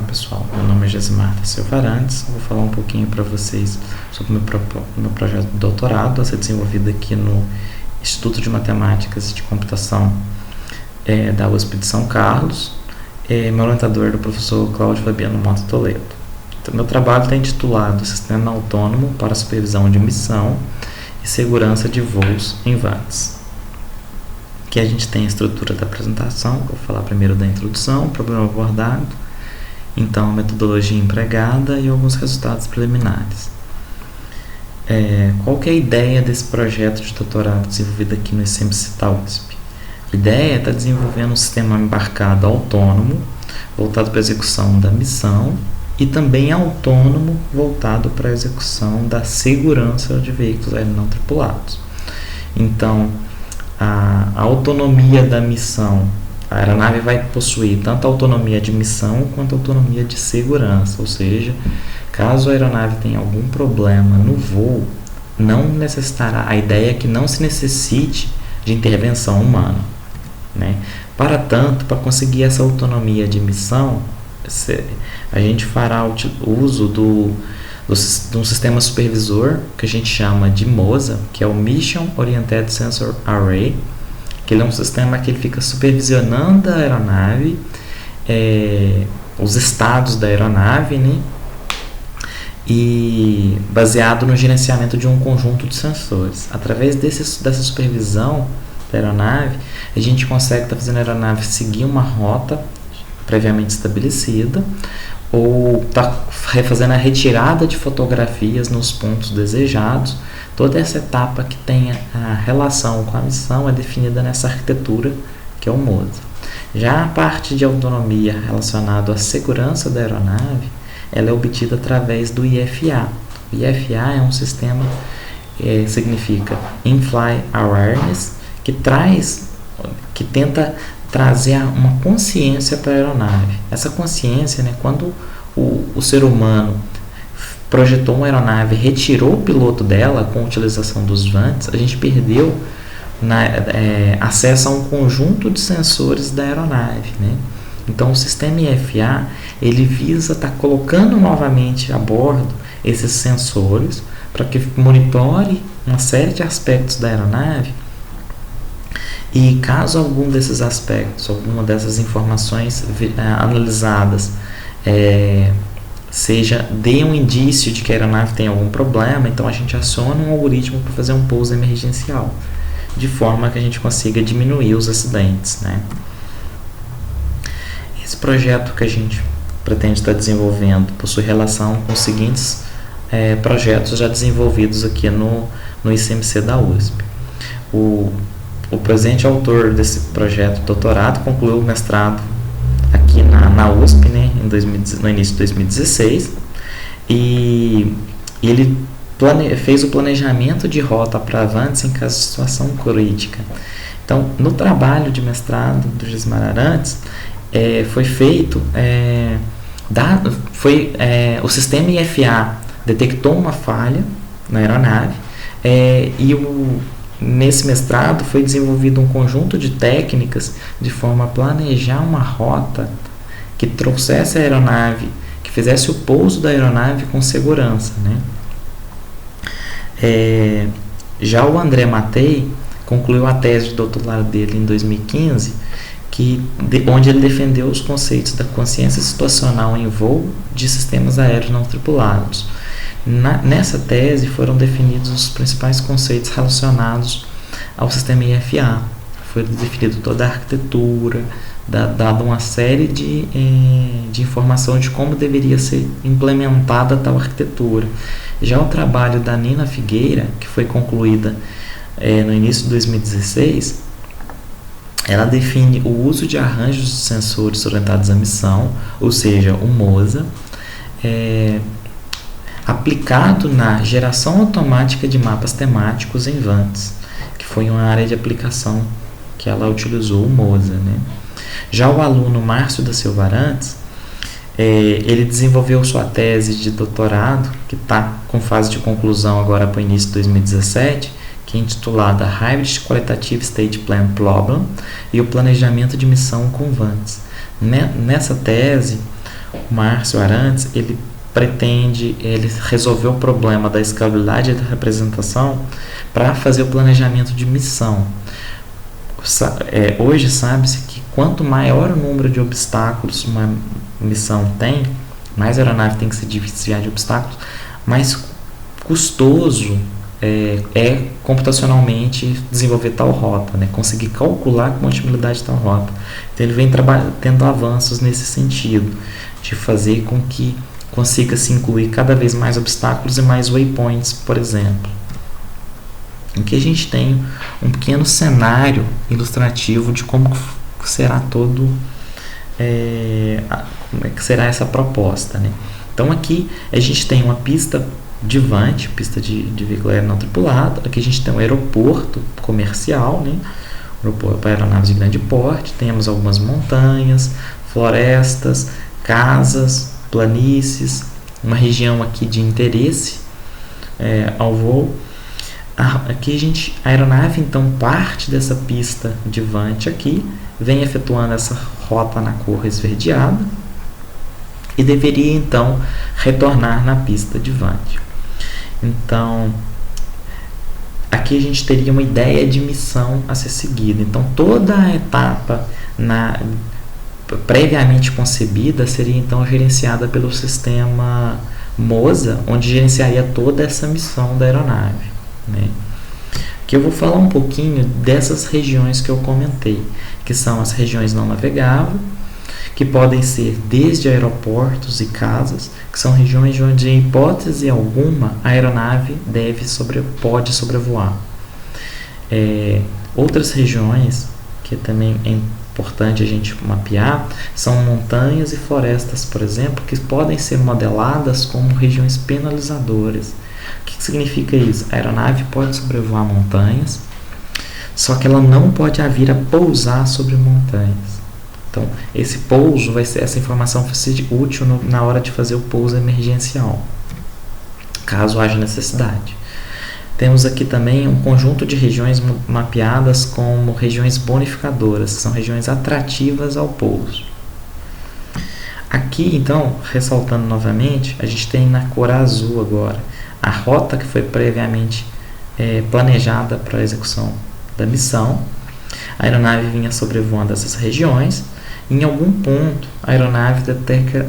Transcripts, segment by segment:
pessoal, meu nome é Gesimar da Silva Arantes. Vou falar um pouquinho para vocês sobre o meu projeto de doutorado a ser desenvolvido aqui no Instituto de Matemáticas e de Computação da USP de São Carlos. Meu orientador é o professor Cláudio Fabiano Mota Toledo. Então, meu trabalho está intitulado Sistema Autônomo para Supervisão de Missão e Segurança de Voos em VATS. Aqui a gente tem a estrutura da apresentação. Vou falar primeiro da introdução, problema abordado, então a metodologia empregada e alguns resultados preliminares. Qual que é a ideia desse projeto de doutorado desenvolvido aqui no ICMC da USP? A ideia é estar desenvolvendo um sistema embarcado autônomo, voltado para a execução da missão, e também autônomo, voltado para a execução da segurança de veículos aéreos não tripulados. Então, a autonomia da missão, a aeronave vai possuir tanto a autonomia de missão quanto a autonomia de segurança, ou seja, caso a aeronave tenha algum problema no voo, não necessitará, a ideia é que não se necessite de intervenção humana, né? Para tanto, para conseguir essa autonomia de missão, a gente fará o uso de um sistema supervisor que a gente chama de MOSA, que é o Mission Oriented Sensor Array, que ele é um sistema que ele fica supervisionando a aeronave, os estados da aeronave, né? E baseado no gerenciamento de um conjunto de sensores. Através dessa supervisão da aeronave, a gente consegue estar fazendo a aeronave seguir uma rota previamente estabelecida, ou está fazendo a retirada de fotografias nos pontos desejados. Toda essa etapa que tem a relação com a missão é definida nessa arquitetura que é o MOSA. Já a parte de autonomia relacionada à segurança da aeronave, ela é obtida através do IFA. O IFA é um sistema que significa In-Flight Awareness, que tenta trazer uma consciência para a aeronave. Essa consciência, né, quando o ser humano projetou uma aeronave, retirou o piloto dela com a utilização dos VANTs, a gente perdeu acesso a um conjunto de sensores da aeronave, né? Então o sistema IFA ele visa estar colocando novamente a bordo esses sensores para que monitore uma série de aspectos da aeronave. E caso algum desses aspectos, alguma dessas informações analisadas dê um indício de que a aeronave tem algum problema, então a gente aciona um algoritmo para fazer um pouso emergencial, de forma que a gente consiga diminuir os acidentes, né? Esse projeto que a gente pretende estar desenvolvendo possui relação com os seguintes projetos já desenvolvidos aqui no ICMC da USP. O presente autor desse projeto de doutorado concluiu o mestrado aqui na USP, né, no início de 2016, e ele fez o planejamento de rota para VANTs em caso de situação crítica. Então, no trabalho de mestrado do Gesimar Arantes, foi feito, o sistema IFA detectou uma falha na aeronave, nesse mestrado foi desenvolvido um conjunto de técnicas de forma a planejar uma rota que trouxesse a aeronave, que fizesse o pouso da aeronave com segurança, né? Já o André Matei concluiu a tese de doutorado dele em 2015, onde ele defendeu os conceitos da consciência situacional em voo de sistemas aéreos não tripulados. Nessa tese foram definidos os principais conceitos relacionados ao sistema IFA. Foi definida toda a arquitetura, dada uma série de informação de como deveria ser implementada tal arquitetura. Já o trabalho da Nina Figueira, que foi concluída no início de 2016, ela define o uso de arranjos de sensores orientados à missão, ou seja, o MOSA, aplicado na geração automática de mapas temáticos em VANTs, que foi uma área de aplicação que ela utilizou o MOSA, né? Já o aluno Márcio da Silva Arantes, ele desenvolveu sua tese de doutorado, que está com fase de conclusão agora para o início de 2017, que é intitulada Hybrid Qualitative State Plan Problem e o planejamento de missão com VANTs. Nessa tese, o Márcio Arantes, ele resolver o problema da escalabilidade e da representação para fazer o planejamento de missão. Hoje sabe-se que quanto maior o número de obstáculos uma missão tem, mais a aeronave tem que se desviar de obstáculos, mais custoso é computacionalmente desenvolver tal rota, né? Conseguir calcular com continuidade tal rota. Então ele vem tendo avanços nesse sentido, de fazer com que consiga se incluir cada vez mais obstáculos e mais waypoints, por exemplo. Aqui a gente tem um pequeno cenário ilustrativo de como será como é que será essa proposta, né? Então aqui a gente tem uma pista de vante, pista de veículo aéreo não tripulado. Aqui a gente tem um aeroporto comercial, né? Aeroporto para aeronaves de grande porte. Temos algumas montanhas, florestas, casas, planícies, uma região aqui de interesse ao voo. Aqui a aeronave então parte dessa pista de vante aqui, vem efetuando essa rota na cor esverdeada e deveria então retornar na pista de vante. Então, aqui a gente teria uma ideia de missão a ser seguida. Então, toda a etapa previamente concebida seria então gerenciada pelo sistema MOSA, onde gerenciaria toda essa missão da aeronave, né? Que eu vou falar um pouquinho dessas regiões que eu comentei, que são as regiões não navegáveis, que podem ser desde aeroportos e casas, que são regiões onde, em hipótese alguma, a aeronave pode sobrevoar. Outras regiões que também é importante a gente mapear são montanhas e florestas, por exemplo, que podem ser modeladas como regiões penalizadoras. O que significa isso? A aeronave pode sobrevoar montanhas, só que ela não pode vir a pousar sobre montanhas. Então, esse pouso essa informação vai ser útil na hora de fazer o pouso emergencial, caso haja necessidade. Temos aqui também um conjunto de regiões mapeadas como regiões bonificadoras, que são regiões atrativas ao pouso. Aqui, então, ressaltando novamente, a gente tem na cor azul agora a rota que foi previamente planejada para a execução da missão. A aeronave vinha sobrevoando essas regiões. Em algum ponto, a aeronave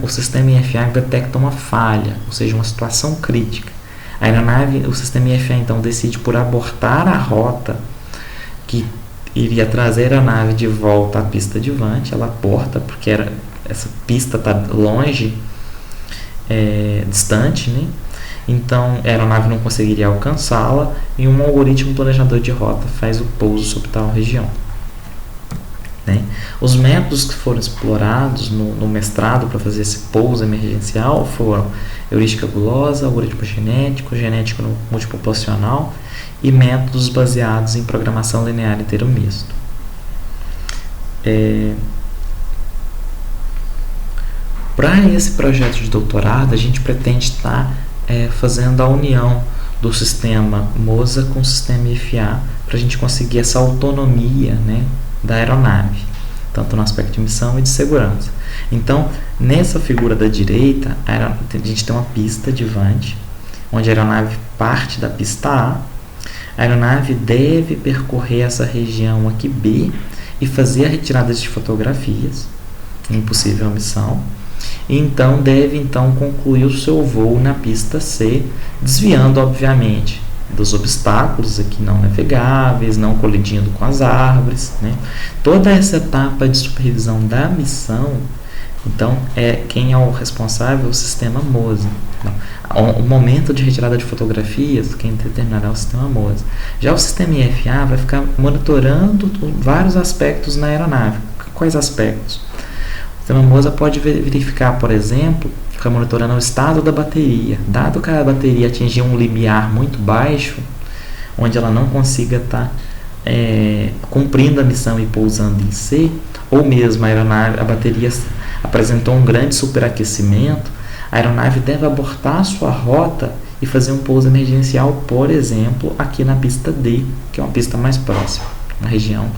o sistema IFA detecta uma falha, ou seja, uma situação crítica. O sistema IFA então decide por abortar a rota que iria trazer a aeronave de volta à pista de vante. Ela aborta porque essa pista está longe, distante, né? Então a aeronave não conseguiria alcançá-la e um algoritmo planejador de rota faz o pouso sobre tal região, né? Os métodos que foram explorados no mestrado para fazer esse pouso emergencial foram heurística gulosa, algoritmo genético multipopulacional e métodos baseados em programação linear inteiro misto. Para esse projeto de doutorado, a gente pretende estar fazendo a união do sistema MOSA com o sistema IFA para a gente conseguir essa autonomia, né, da aeronave, tanto no aspecto de missão e de segurança. Então, nessa figura da direita, a gente tem uma pista de vante, onde a aeronave parte da pista A. A aeronave deve percorrer essa região aqui B e fazer a retirada de fotografias em possível missão. E então deve concluir o seu voo na pista C, desviando, obviamente, dos obstáculos aqui não navegáveis, não colidindo com as árvores, né? Toda essa etapa de supervisão da missão, então, quem é o responsável? O sistema MOSA. Então, o momento de retirada de fotografias, quem determinará é o sistema MOSA. Já o sistema IFA vai ficar monitorando vários aspectos na aeronave. Quais aspectos? O sistema MOSA pode verificar, por exemplo, ficar monitorando o estado da bateria. Dado que a bateria atingir um limiar muito baixo, onde ela não consiga estar cumprindo a missão e pousando em C, ou mesmo a bateria apresentou um grande superaquecimento, a aeronave deve abortar sua rota e fazer um pouso emergencial, por exemplo, aqui na pista D, que é uma pista mais próxima, uma região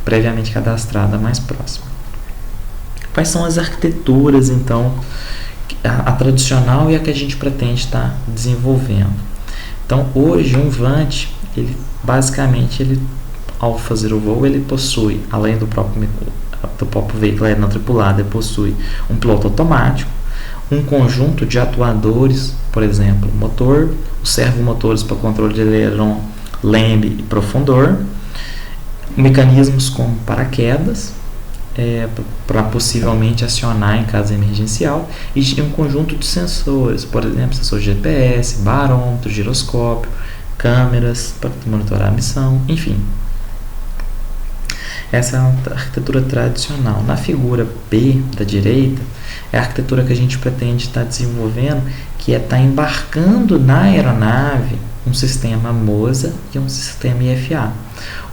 previamente cadastrada mais próxima. Quais são as arquiteturas, então, a tradicional e a que a gente pretende estar desenvolvendo? Então, hoje, um VANT, ele, basicamente, ao fazer o voo, ele possui, além do próprio veículo aéreo não tripulado, ele possui um piloto automático, um conjunto de atuadores, por exemplo, motor, os servomotores para controle de aileron, lembre e profundor, mecanismos como paraquedas, para possivelmente acionar em caso emergencial, e um conjunto de sensores, por exemplo, sensor GPS, barômetro, giroscópio, câmeras para monitorar a missão, enfim. Essa é a arquitetura tradicional. Na figura B da direita, é a arquitetura que a gente pretende estar desenvolvendo, que é estar embarcando na aeronave um sistema MOSA e um sistema IFA.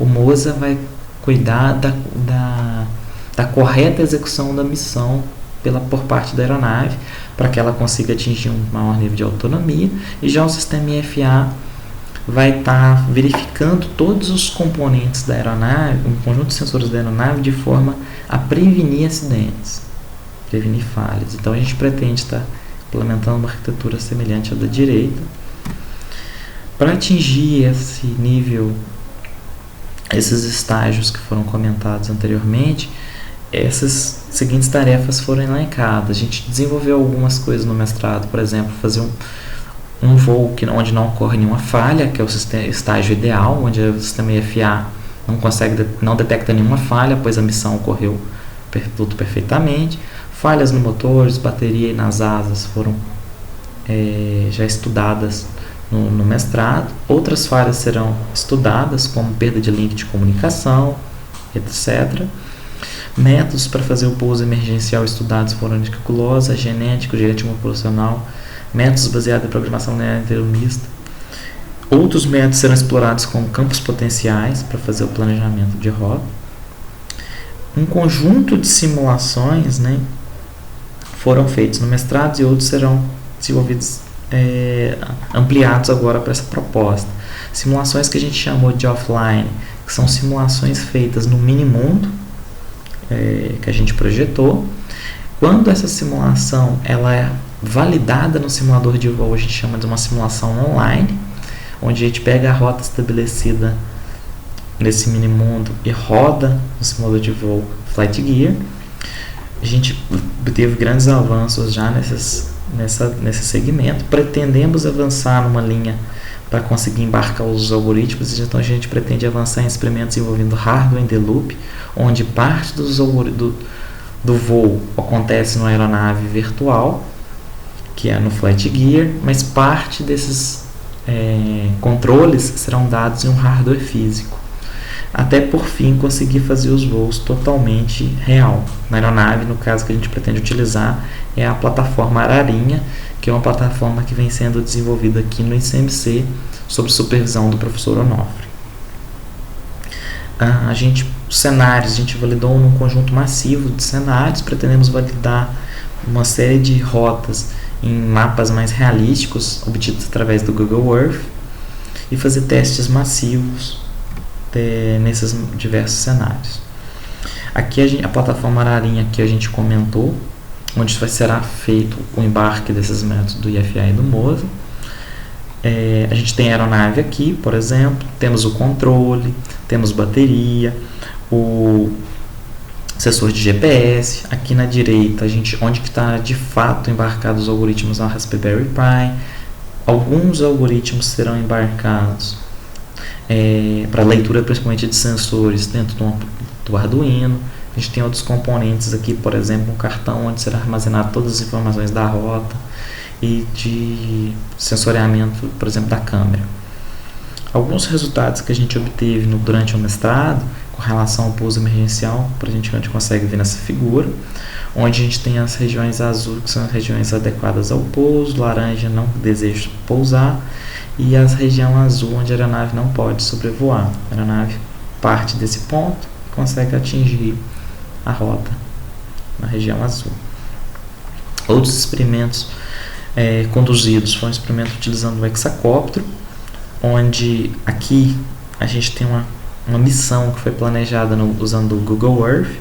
O MOSA vai cuidar da correta execução da missão por parte da aeronave, para que ela consiga atingir um maior nível de autonomia, e já o sistema IFA vai estar verificando todos os componentes da aeronave, um conjunto de sensores da aeronave, de forma a prevenir acidentes, prevenir falhas. Então a gente pretende estar implementando uma arquitetura semelhante à da direita. Para atingir esse nível, esses estágios que foram comentados anteriormente, essas seguintes tarefas foram elencadas. A gente desenvolveu algumas coisas no mestrado, por exemplo, fazer um voo onde não ocorre nenhuma falha, que é o estágio ideal, onde o sistema IFA não detecta nenhuma falha, pois a missão ocorreu tudo perfeitamente. Falhas no motores, bateria e nas asas foram já estudadas no mestrado. Outras falhas serão estudadas, como perda de link de comunicação, etc. Métodos para fazer o pouso emergencial estudados foram de calculosa, genético, genético populacional, métodos baseados em programação linear inteiro-mista. Outros métodos serão explorados como campos potenciais para fazer o planejamento de rota. Um conjunto de simulações, foram feitos no mestrado, e outros serão desenvolvidos, ampliados agora para essa proposta. Simulações que a gente chamou de offline, que são simulações feitas no minimundo, que a gente projetou. Quando essa simulação ela é validada no simulador de voo, a gente chama de uma simulação online, onde a gente pega a rota estabelecida nesse minimundo e roda no simulador de voo Flight Gear. A gente teve grandes avanços já nesse segmento. Pretendemos avançar numa linha para conseguir embarcar os algoritmos, então a gente pretende avançar em experimentos envolvendo hardware in the loop, onde parte do voo acontece numa aeronave virtual, que é no Flight Gear, mas parte desses controles serão dados em um hardware físico, até por fim conseguir fazer os voos totalmente real. Na aeronave, no caso que a gente pretende utilizar, é a plataforma Ararinha, que é uma plataforma que vem sendo desenvolvida aqui no ICMC, sob supervisão do professor Onofre. Cenários, a gente validou num conjunto massivo de cenários. Pretendemos validar uma série de rotas em mapas mais realísticos, obtidos através do Google Earth, e fazer testes massivos nesses diversos cenários. Aqui a plataforma Ararinha que a gente comentou, onde será feito o embarque desses métodos do IFA e do MOSA. A gente tem a aeronave aqui, por exemplo, temos o controle, temos bateria, o sensor de GPS. Aqui na direita, onde que está de fato embarcados os algoritmos na Raspberry Pi. Alguns algoritmos serão embarcados para leitura principalmente de sensores dentro do Arduino. A gente tem outros componentes aqui, por exemplo, um cartão onde será armazenado todas as informações da rota e de sensoriamento, por exemplo, da câmera. Alguns resultados que a gente obteve durante o mestrado com relação ao pouso emergencial, a gente consegue ver nessa figura, onde a gente tem as regiões azul, que são as regiões adequadas ao pouso, laranja não deseja pousar, e a região azul, onde a aeronave não pode sobrevoar. A aeronave parte desse ponto e consegue atingir a rota na região azul. Outros experimentos conduzidos foi um experimento utilizando o hexacóptero, onde aqui a gente tem uma missão que foi planejada usando o Google Earth,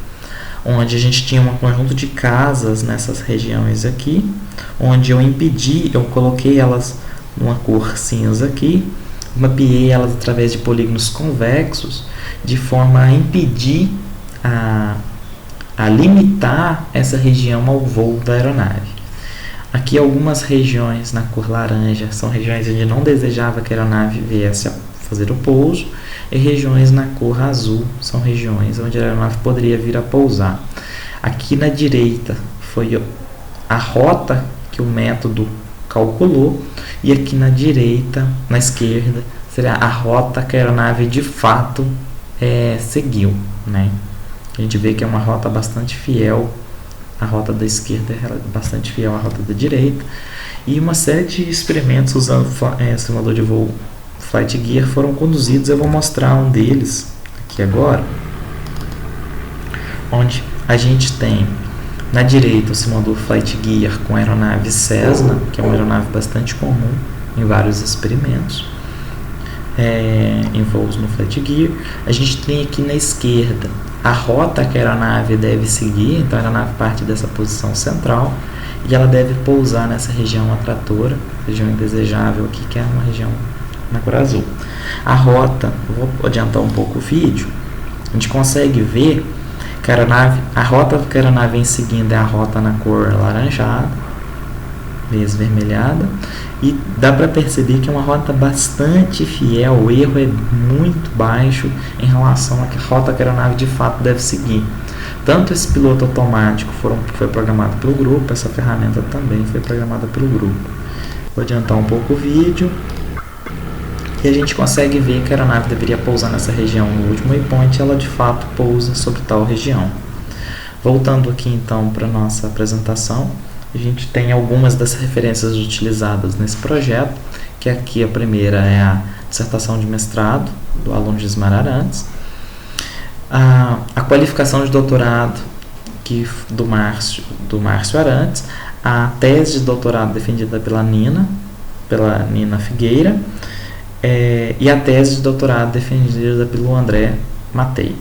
onde a gente tinha um conjunto de casas nessas regiões aqui, onde eu coloquei elas numa cor cinza aqui, mapeei elas através de polígonos convexos, de forma a impedir, a limitar essa região ao voo da aeronave. Aqui algumas regiões na cor laranja são regiões onde não desejava que a aeronave viesse a fazer o pouso, e regiões na cor azul são regiões onde a aeronave poderia vir a pousar. Aqui na direita foi a rota que o método calculou, e aqui na esquerda, seria a rota que a aeronave de fato seguiu, né? A gente vê que é uma rota bastante fiel, a rota da esquerda é bastante fiel à rota da direita, e uma série de experimentos usando simulador de voo Flight Gear foram conduzidos. Eu vou mostrar um deles aqui agora, onde a gente tem na direita o simulador Flight Gear com a aeronave Cessna, que é uma aeronave bastante comum em vários experimentos, em voos no Flight Gear. A gente tem aqui na esquerda a rota que a aeronave deve seguir, então a aeronave parte dessa posição central e ela deve pousar nessa região atratora, região indesejável aqui, que é uma região na cor azul. A rota, eu vou adiantar um pouco o vídeo, a gente consegue ver que a rota que a aeronave vem seguindo é a rota na cor laranjada, esvermelhada, e dá para perceber que é uma rota bastante fiel, o erro é muito baixo em relação à rota que a aeronave de fato deve seguir. Tanto esse piloto automático foi programado pelo grupo, essa ferramenta também foi programada pelo grupo. Vou adiantar um pouco o vídeo. E a gente consegue ver que a aeronave deveria pousar nessa região no último waypoint, e ela de fato pousa sobre tal região. Voltando aqui então para a nossa apresentação, a gente tem algumas das referências utilizadas nesse projeto, que aqui a primeira é a dissertação de mestrado do aluno Gismar Arantes, a qualificação de doutorado do Márcio Arantes, a tese de doutorado defendida pela Nina Figueira, e a tese de doutorado defendida pelo André Matei.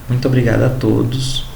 Muito obrigado a todos.